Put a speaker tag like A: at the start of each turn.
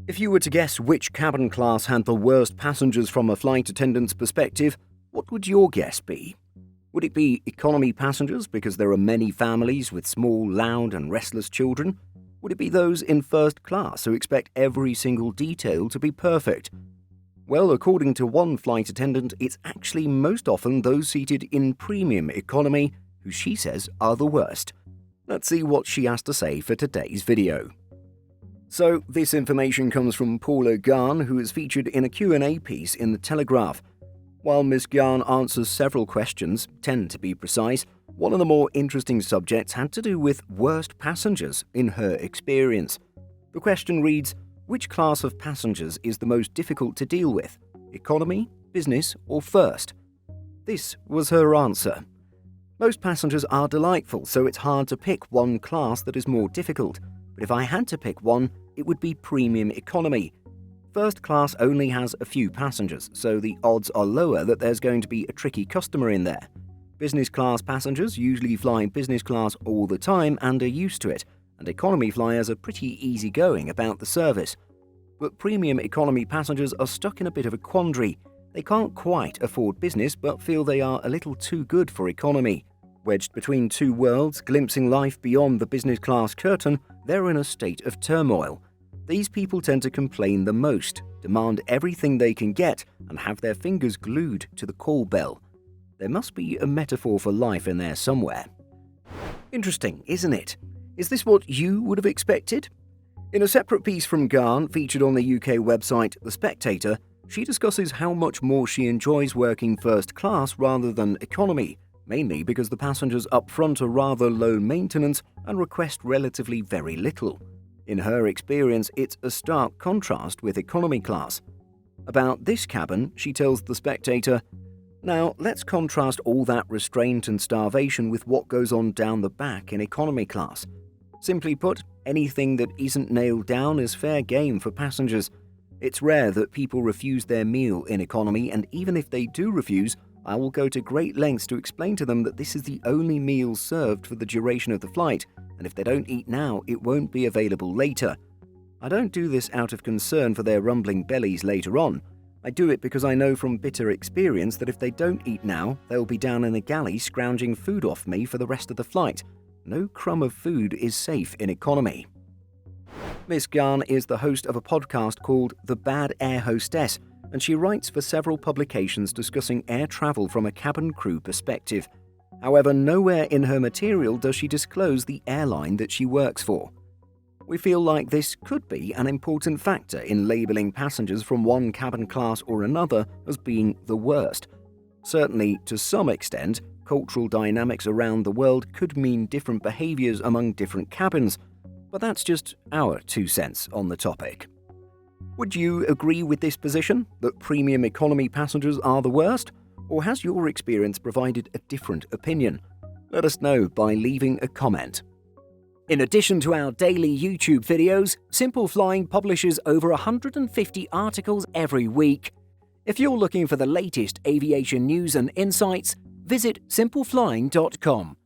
A: If you were to guess which cabin class had the worst passengers from a flight attendant's perspective, what would your guess be? Would it be economy passengers because there are many families with small, loud and restless children? Would it be those in first class who expect every single detail to be perfect? Well, according to one flight attendant, it's actually most often those seated in premium economy who she says are the worst. Let's see what she has to say for today's video. So, this information comes from Paula Garn, who is featured in a Q&A piece in The Telegraph. While Ms. Garn answers several questions, 10 to be precise, one of the more interesting subjects had to do with worst passengers in her experience. The question reads, which class of passengers is the most difficult to deal with? Economy, business, or first? This was her answer. Most passengers are delightful, so it's hard to pick one class that is more difficult. But if I had to pick one, it would be premium economy. First class only has a few passengers, so the odds are lower that there's going to be a tricky customer in there. Business class passengers usually fly business class all the time and are used to it, and economy flyers are pretty easygoing about the service. But premium economy passengers are stuck in a bit of a quandary. They can't quite afford business but feel they are a little too good for economy. Wedged between two worlds, glimpsing life beyond the business class curtain, they're in a state of turmoil. These people tend to complain the most, demand everything they can get, and have their fingers glued to the call bell. There must be a metaphor for life in there somewhere. Interesting, isn't it? Is this what you would have expected? In a separate piece from Garn, featured on the UK website The Spectator, she discusses how much more she enjoys working first class rather than economy, mainly because the passengers up front are rather low maintenance and request relatively very little. In her experience, it's a stark contrast with economy class. About this cabin, she tells The Spectator, "Now, let's contrast all that restraint and starvation with what goes on down the back in economy class. Simply put, anything that isn't nailed down is fair game for passengers. It's rare that people refuse their meal in economy, and even if they do refuse, I will go to great lengths to explain to them that this is the only meal served for the duration of the flight, and if they don't eat now, it won't be available later. I don't do this out of concern for their rumbling bellies later on. I do it because I know from bitter experience that if they don't eat now, they'll be down in the galley scrounging food off me for the rest of the flight. No crumb of food is safe in economy." Miss Garn is the host of a podcast called The Bad Air Hostess, and she writes for several publications discussing air travel from a cabin crew perspective. However, nowhere in her material does she disclose the airline that she works for. We feel like this could be an important factor in labeling passengers from one cabin class or another as being the worst. Certainly, to some extent, cultural dynamics around the world could mean different behaviors among different cabins, but that's just our 2 cents on the topic. Would you agree with this position, that premium economy passengers are the worst? Or has your experience provided a different opinion? Let us know by leaving a comment. In addition to our daily YouTube videos, Simple Flying publishes over 150 articles every week. If you're looking for the latest aviation news and insights, visit simpleflying.com.